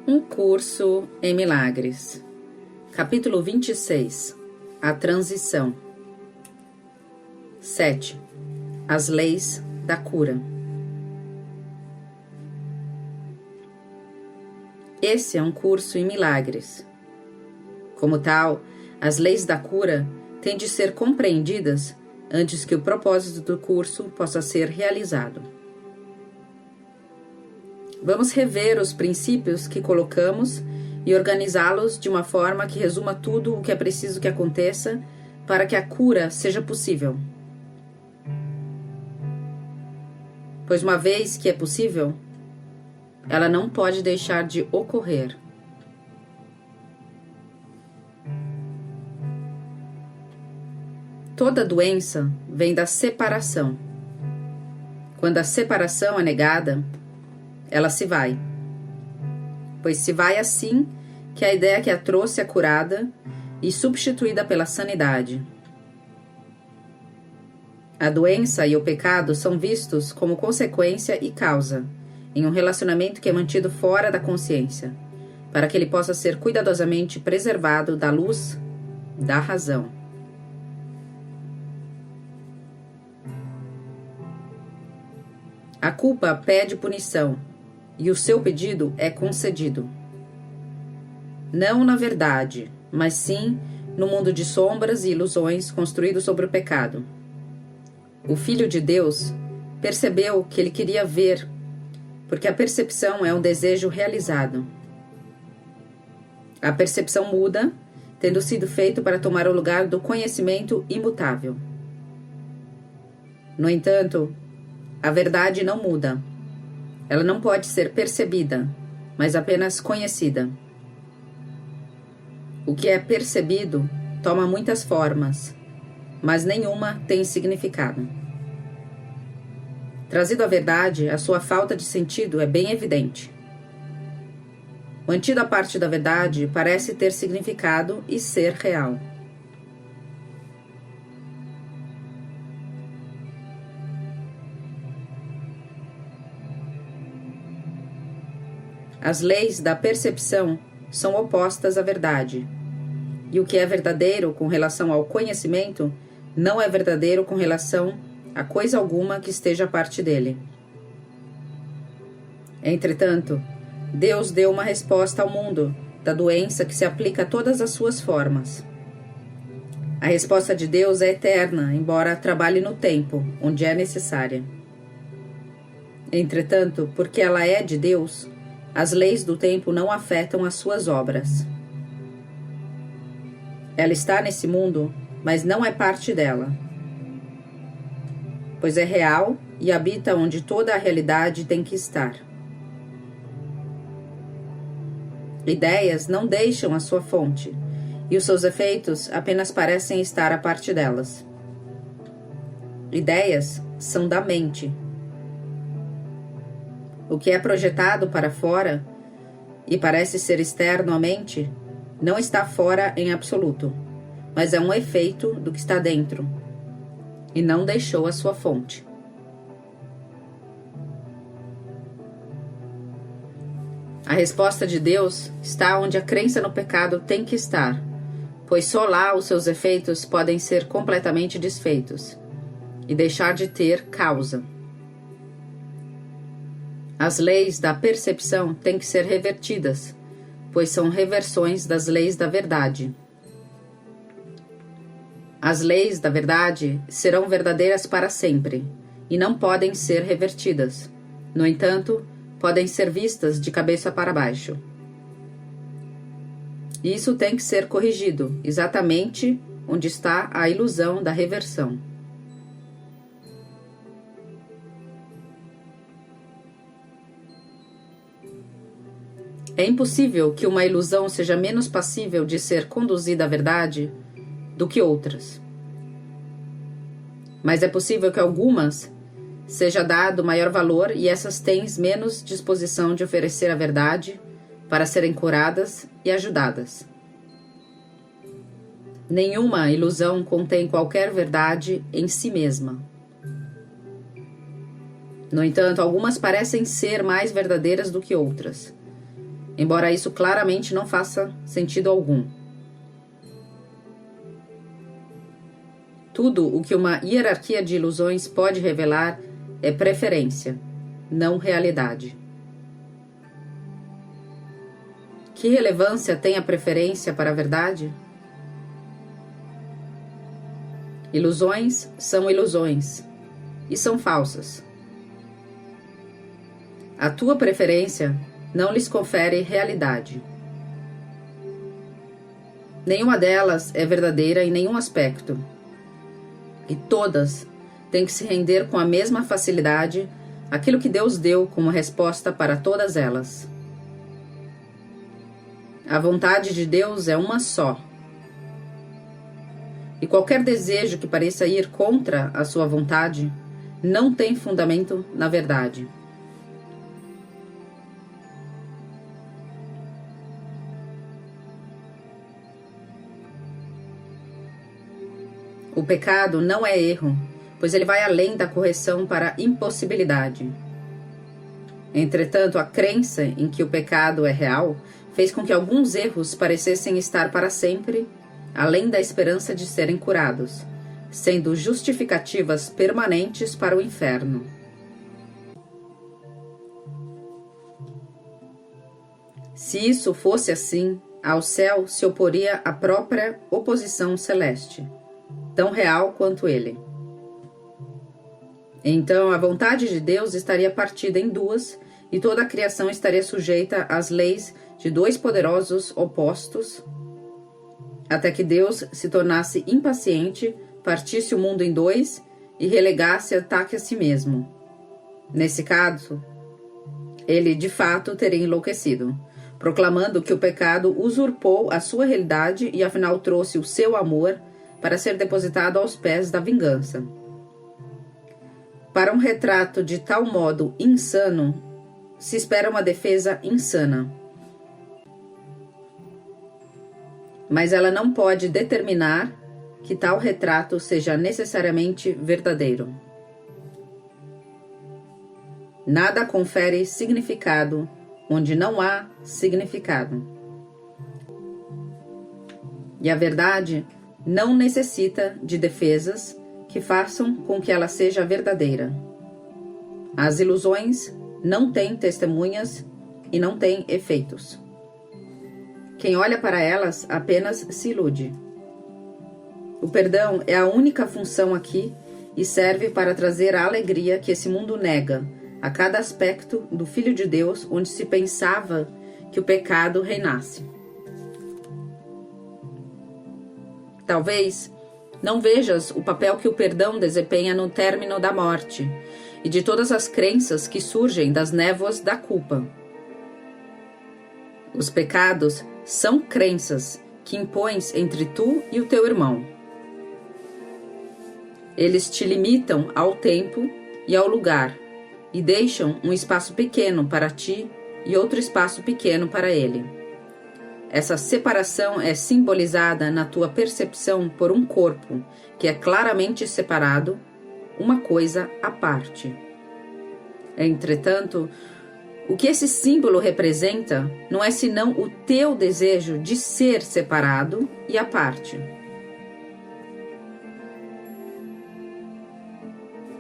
Um curso em milagres. Capítulo 26. A transição. 7. As leis da cura. Esse é um curso em milagres. Como tal, as leis da cura têm de ser compreendidas antes que o propósito do curso possa ser realizado. Vamos rever os princípios que colocamos e organizá-los de uma forma que resuma tudo o que é preciso que aconteça para que a cura seja possível. Pois uma vez que é possível, ela não pode deixar de ocorrer. Toda doença vem da separação. Quando a separação é negada, ela se vai. Pois se vai assim que a ideia que a trouxe é curada e substituída pela sanidade. A doença e o pecado são vistos como consequência e causa em um relacionamento que é mantido fora da consciência, para que ele possa ser cuidadosamente preservado da luz da razão. A culpa pede punição, e o seu pedido é concedido. Não na verdade, mas sim no mundo de sombras e ilusões construído sobre o pecado. O Filho de Deus percebeu que ele queria ver, porque a percepção é um desejo realizado. A percepção muda, tendo sido feito para tomar o lugar do conhecimento imutável. No entanto, a verdade não muda. Ela não pode ser percebida, mas apenas conhecida. O que é percebido toma muitas formas, mas nenhuma tem significado. Trazido à verdade, a sua falta de sentido é bem evidente. Mantida a parte da verdade parece ter significado e ser real. As leis da percepção são opostas à verdade, e o que é verdadeiro com relação ao conhecimento não é verdadeiro com relação a coisa alguma que esteja a parte dele. Entretanto, Deus deu uma resposta ao mundo da doença que se aplica a todas as suas formas. A resposta de Deus é eterna, embora trabalhe no tempo, onde é necessária. Entretanto, porque ela é de Deus, as leis do tempo não afetam as suas obras. Ela está nesse mundo, mas não é parte dela, pois é real e habita onde toda a realidade tem que estar. Ideias não deixam a sua fonte, e os seus efeitos apenas parecem estar a parte delas. Ideias são da mente. O que é projetado para fora e parece ser externo à mente não está fora em absoluto, mas é um efeito do que está dentro e não deixou a sua fonte. A resposta de Deus está onde a crença no pecado tem que estar, pois só lá os seus efeitos podem ser completamente desfeitos e deixar de ter causa. As leis da percepção têm que ser revertidas, pois são reversões das leis da verdade. As leis da verdade serão verdadeiras para sempre e não podem ser revertidas. No entanto, podem ser vistas de cabeça para baixo. Isso tem que ser corrigido, exatamente onde está a ilusão da reversão. É impossível que uma ilusão seja menos passível de ser conduzida à verdade do que outras. Mas é possível que algumas seja dado maior valor e essas têm menos disposição de oferecer a verdade para serem curadas e ajudadas. Nenhuma ilusão contém qualquer verdade em si mesma. No entanto, algumas parecem ser mais verdadeiras do que outras. embora isso claramente não faça sentido algum. Tudo o que uma hierarquia de ilusões pode revelar é preferência, não realidade. Que relevância tem a preferência para a verdade? Ilusões são ilusões e são falsas. A tua preferência não lhes confere realidade. Nenhuma delas é verdadeira em nenhum aspecto. E todas têm que se render com a mesma facilidade àquilo que Deus deu como resposta para todas elas. A vontade de Deus é uma só. E qualquer desejo que pareça ir contra a sua vontade não tem fundamento na verdade. O pecado não é erro, pois ele vai além da correção para a impossibilidade. Entretanto, a crença em que o pecado é real fez com que alguns erros parecessem estar para sempre, além da esperança de serem curados, sendo justificativas permanentes para o inferno. Se isso fosse assim, ao céu se oporia a própria oposição celeste, tão real quanto ele. Então a vontade de Deus estaria partida em duas e toda a criação estaria sujeita às leis de dois poderosos opostos, até que Deus se tornasse impaciente, partisse o mundo em dois e relegasse ataque a si mesmo. Nesse caso, ele de fato teria enlouquecido, proclamando que o pecado usurpou a sua realidade e afinal trouxe o seu amor para ser depositado aos pés da vingança. Para um retrato de tal modo insano, se espera uma defesa insana. Mas ela não pode determinar que tal retrato seja necessariamente verdadeiro. Nada confere significado onde não há significado. E a verdade não necessita de defesas que façam com que ela seja verdadeira. As ilusões não têm testemunhas e não têm efeitos. Quem olha para elas apenas se ilude. O perdão é a única função aqui e serve para trazer a alegria que esse mundo nega a cada aspecto do Filho de Deus onde se pensava que o pecado reinasse. Talvez não vejas o papel que o perdão desempenha no término da morte e de todas as crenças que surgem das névoas da culpa. Os pecados são crenças que impões entre tu e o teu irmão. Eles te limitam ao tempo e ao lugar e deixam um espaço pequeno para ti e outro espaço pequeno para ele. Essa separação é simbolizada na tua percepção por um corpo que é claramente separado, uma coisa à parte. Entretanto, o que esse símbolo representa não é senão o teu desejo de ser separado e à parte.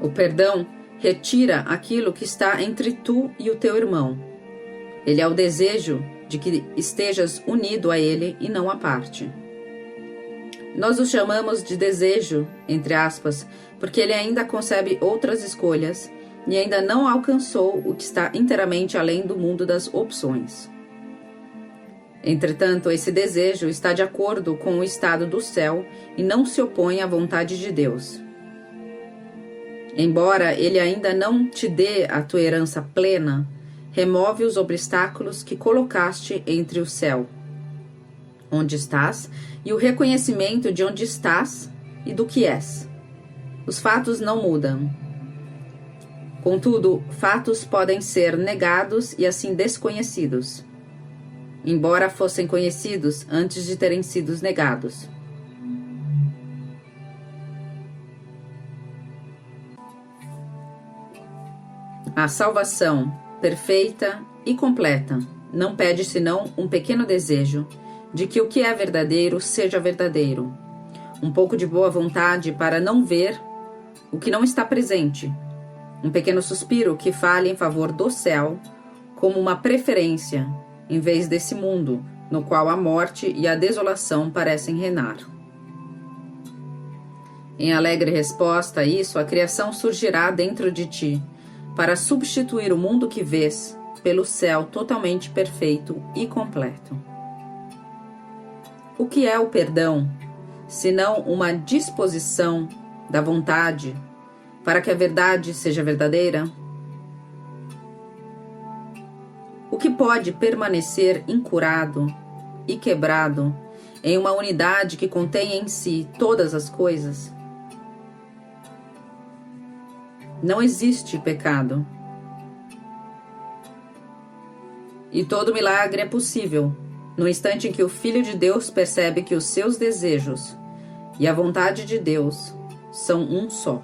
O perdão retira aquilo que está entre tu e o teu irmão. Ele é o desejo de que estejas unido a ele e não à parte. Nós o chamamos de desejo, entre aspas, porque ele ainda concebe outras escolhas e ainda não alcançou o que está inteiramente além do mundo das opções. Entretanto, esse desejo está de acordo com o estado do céu e não se opõe à vontade de Deus. Embora ele ainda não te dê a tua herança plena, remove os obstáculos que colocaste entre o céu, onde estás, e o reconhecimento de onde estás e do que és. Os fatos não mudam. Contudo, fatos podem ser negados e assim desconhecidos, embora fossem conhecidos antes de terem sido negados. A salvação perfeita e completa não pede senão um pequeno desejo de que o que é verdadeiro seja verdadeiro, um pouco de boa vontade para não ver o que não está presente, um pequeno suspiro que fale em favor do céu como uma preferência, em vez desse mundo no qual a morte e a desolação parecem reinar. Em alegre resposta a isso, a criação surgirá dentro de ti, para substituir o mundo que vês pelo céu totalmente perfeito e completo. O que é o perdão, senão uma disposição da vontade para que a verdade seja verdadeira? O que pode permanecer incurado e quebrado em uma unidade que contém em si todas as coisas? Não existe pecado. E todo milagre é possível no instante em que o Filho de Deus percebe que os seus desejos e a vontade de Deus são um só.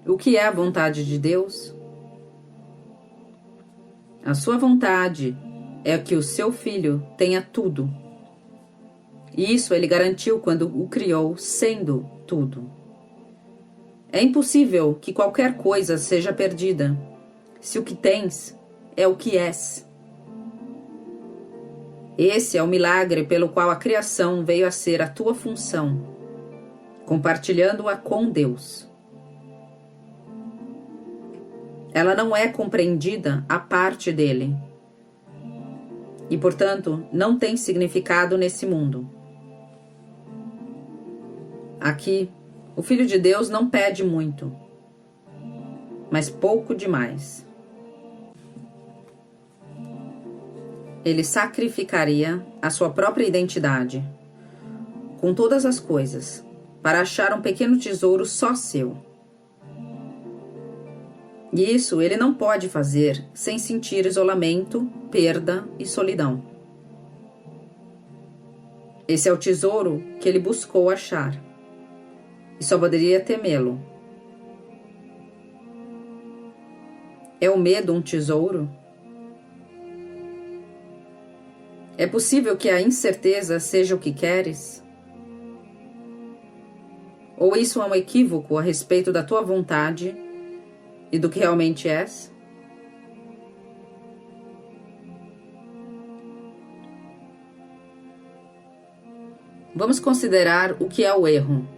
O que é a vontade de Deus? A sua vontade é que o seu Filho tenha tudo. E isso ele garantiu quando o criou, sendo tudo. É impossível que qualquer coisa seja perdida, se o que tens é o que és. Esse é o milagre pelo qual a criação veio a ser a tua função, compartilhando-a com Deus. Ela não é compreendida à parte dele, e, portanto, não tem significado nesse mundo. Aqui, o Filho de Deus não pede muito, mas pouco demais. Ele sacrificaria a sua própria identidade, com todas as coisas, para achar um pequeno tesouro só seu. E isso ele não pode fazer sem sentir isolamento, perda e solidão. Esse é o tesouro que ele buscou achar. E só poderia temê-lo. É o medo um tesouro? É possível que a incerteza seja o que queres? Ou isso é um equívoco a respeito da tua vontade e do que realmente és? Vamos considerar o que é o erro,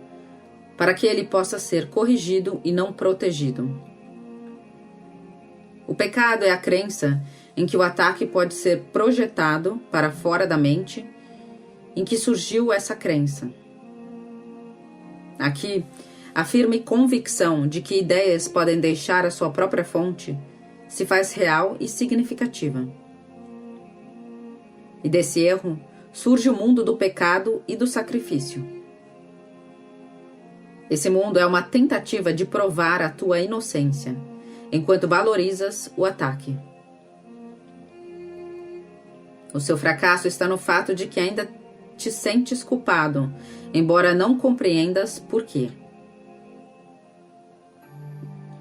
para que ele possa ser corrigido e não protegido. O pecado é a crença em que o ataque pode ser projetado para fora da mente, em que surgiu essa crença. Aqui, a firme convicção de que ideias podem deixar a sua própria fonte se faz real e significativa. E desse erro surge o mundo do pecado e do sacrifício. Esse mundo é uma tentativa de provar a tua inocência, enquanto valorizas o ataque. O seu fracasso está no fato de que ainda te sentes culpado, embora não compreendas por quê.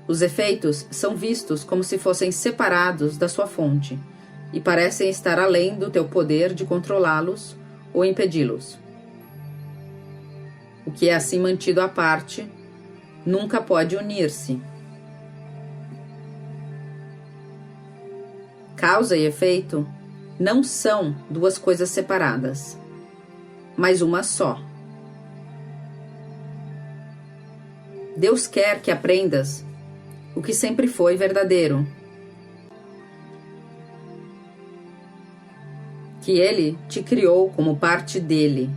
Os efeitos são vistos como se fossem separados da sua fonte e parecem estar além do teu poder de controlá-los ou impedi-los. O que é assim mantido à parte nunca pode unir-se. Causa e efeito não são duas coisas separadas, mas uma só. Deus quer que aprendas o que sempre foi verdadeiro, que Ele te criou como parte dele.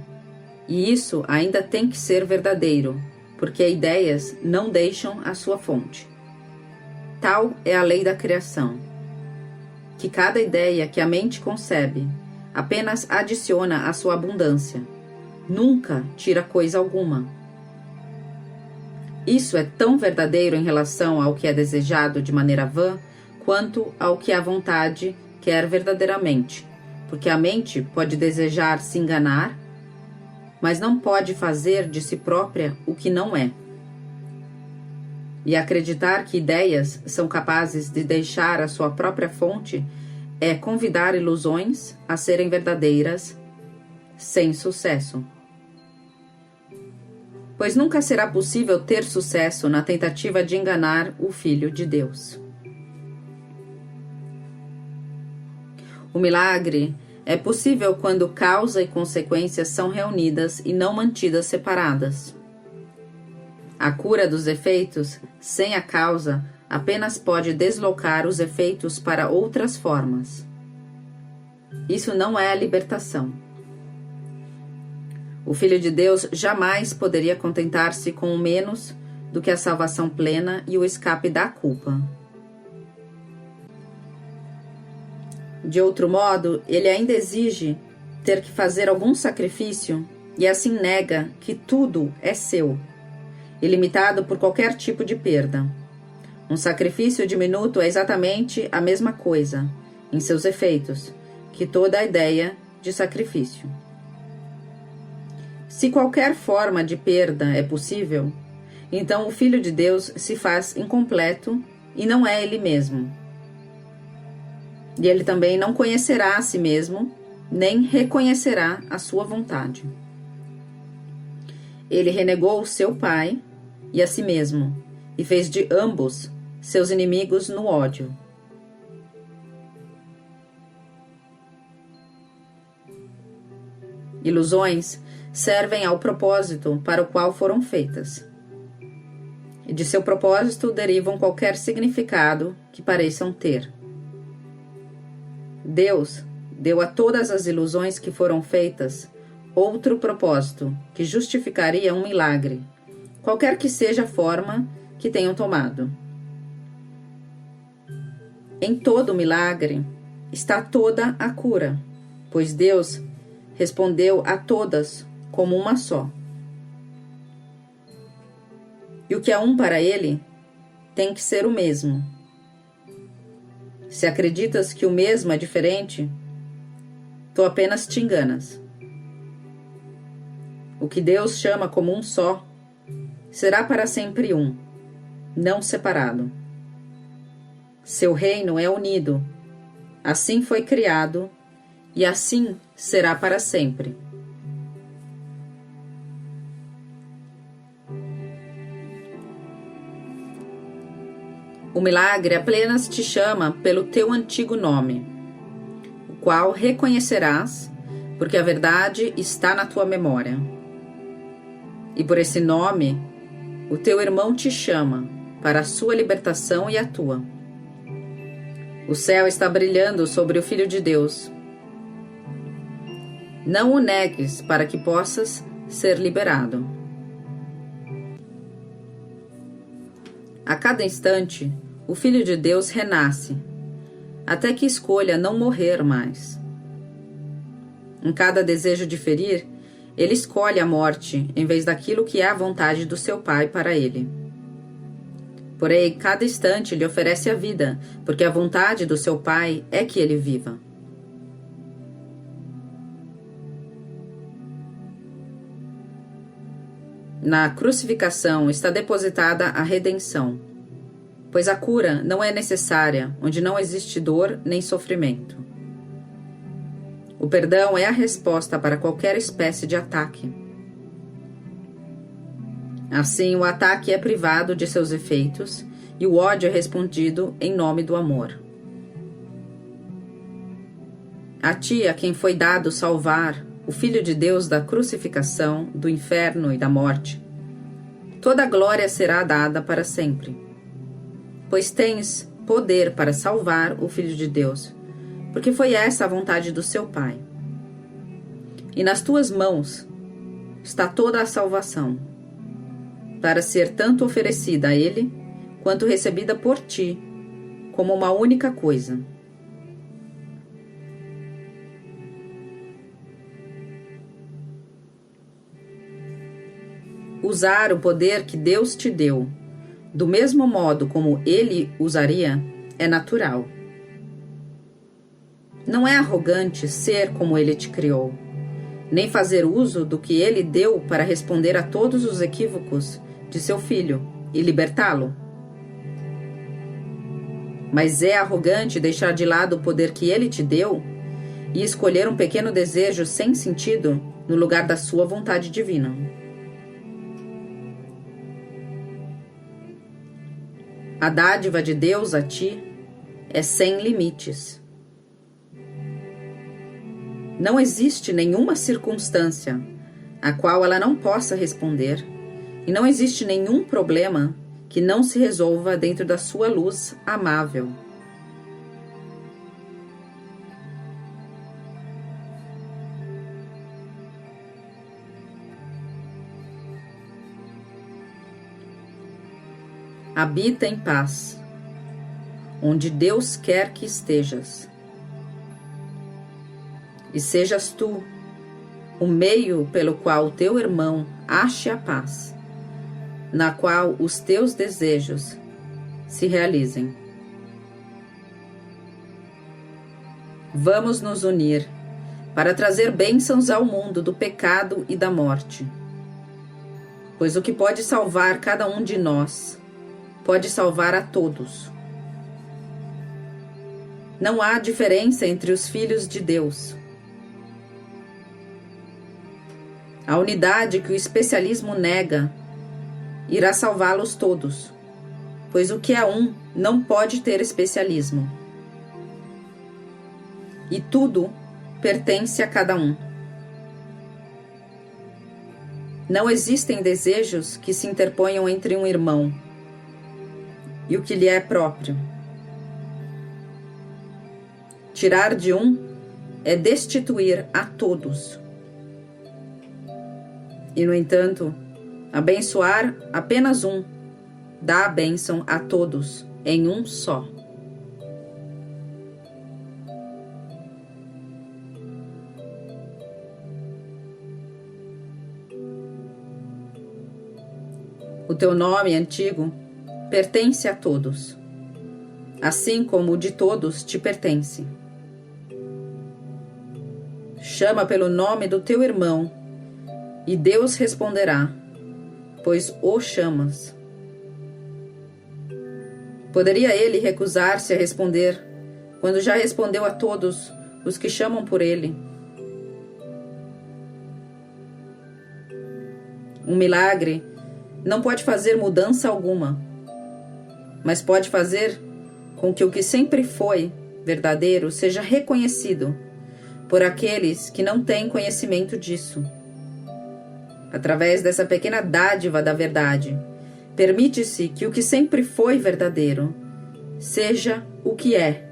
E isso ainda tem que ser verdadeiro, porque ideias não deixam a sua fonte. Tal é a lei da criação, que cada ideia que a mente concebe apenas adiciona à sua abundância, nunca tira coisa alguma. Isso é tão verdadeiro em relação ao que é desejado de maneira vã, quanto ao que a vontade quer verdadeiramente, porque a mente pode desejar se enganar, mas não pode fazer de si própria o que não é. E acreditar que ideias são capazes de deixar a sua própria fonte é convidar ilusões a serem verdadeiras, sem sucesso. Pois nunca será possível ter sucesso na tentativa de enganar o Filho de Deus. O milagre é possível quando causa e consequências são reunidas e não mantidas separadas. A cura dos efeitos, sem a causa, apenas pode deslocar os efeitos para outras formas. Isso não é a libertação. O Filho de Deus jamais poderia contentar-se com menos do que a salvação plena e o escape da culpa. De outro modo, ele ainda exige ter que fazer algum sacrifício e assim nega que tudo é seu, ilimitado por qualquer tipo de perda. Um sacrifício diminuto é exatamente a mesma coisa, em seus efeitos, que toda a ideia de sacrifício. Se qualquer forma de perda é possível, então o Filho de Deus se faz incompleto e não é ele mesmo. E ele também não conhecerá a si mesmo, nem reconhecerá a sua vontade. Ele renegou seu Pai e a si mesmo, e fez de ambos seus inimigos no ódio. Ilusões servem ao propósito para o qual foram feitas. E de seu propósito derivam qualquer significado que pareçam ter. Deus deu a todas as ilusões que foram feitas outro propósito que justificaria um milagre, qualquer que seja a forma que tenham tomado. Em todo milagre está toda a cura, pois Deus respondeu a todas como uma só. E o que é um para ele tem que ser o mesmo. Se acreditas que o mesmo é diferente, tu apenas te enganas. O que Deus chama como um só, será para sempre um, não separado. Seu reino é unido, assim foi criado e assim será para sempre. O milagre apenas te chama pelo teu antigo nome, o qual reconhecerás, porque a verdade está na tua memória. E por esse nome, o teu irmão te chama para a sua libertação e a tua. O céu está brilhando sobre o Filho de Deus. Não o negues para que possas ser liberado. A cada instante, o Filho de Deus renasce, até que escolha não morrer mais. Em cada desejo de ferir, ele escolhe a morte em vez daquilo que é a vontade do seu Pai para ele. Porém, cada instante lhe oferece a vida, porque a vontade do seu Pai é que ele viva. Na crucificação está depositada a redenção, pois a cura não é necessária onde não existe dor nem sofrimento. O perdão é a resposta para qualquer espécie de ataque. Assim, o ataque é privado de seus efeitos e o ódio é respondido em nome do amor. A ti, a quem foi dado salvar o Filho de Deus da crucificação, do inferno e da morte, toda a glória será dada para sempre, pois tens poder para salvar o Filho de Deus, porque foi essa a vontade do seu Pai. E nas tuas mãos está toda a salvação, para ser tanto oferecida a Ele, quanto recebida por ti, como uma única coisa. Usar o poder que Deus te deu, do mesmo modo como Ele usaria, é natural. Não é arrogante ser como Ele te criou, nem fazer uso do que Ele deu para responder a todos os equívocos de seu filho e libertá-lo. Mas é arrogante deixar de lado o poder que ele te deu e escolher um pequeno desejo sem sentido no lugar da sua vontade divina. A dádiva de Deus a ti é sem limites. Não existe nenhuma circunstância a qual ela não possa responder, e não existe nenhum problema que não se resolva dentro da sua luz amável. Habita em paz, onde Deus quer que estejas. E sejas tu o meio pelo qual o teu irmão ache a paz, na qual os teus desejos se realizem. Vamos nos unir para trazer bênçãos ao mundo do pecado e da morte, pois o que pode salvar cada um de nós pode salvar a todos. Não há diferença entre os filhos de Deus. A unidade que o especialismo nega irá salvá-los todos, pois o que é um não pode ter especialismo. E tudo pertence a cada um. Não existem desejos que se interponham entre um irmão e o que lhe é próprio. Tirar de um é destituir a todos. E, no entanto, abençoar apenas um dá a bênção a todos em um só. O teu nome antigo pertence a todos, assim como o de todos te pertence. Chama pelo nome do teu irmão, e Deus responderá, pois o chamas. Poderia ele recusar-se a responder, quando já respondeu a todos os que chamam por ele? Um milagre não pode fazer mudança alguma, mas pode fazer com que o que sempre foi verdadeiro seja reconhecido por aqueles que não têm conhecimento disso. Através dessa pequena dádiva da verdade, permite-se que o que sempre foi verdadeiro seja o que é.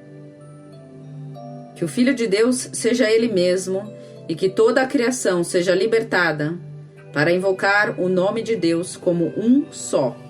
Que o Filho de Deus seja Ele mesmo e que toda a criação seja libertada para invocar o nome de Deus como um só.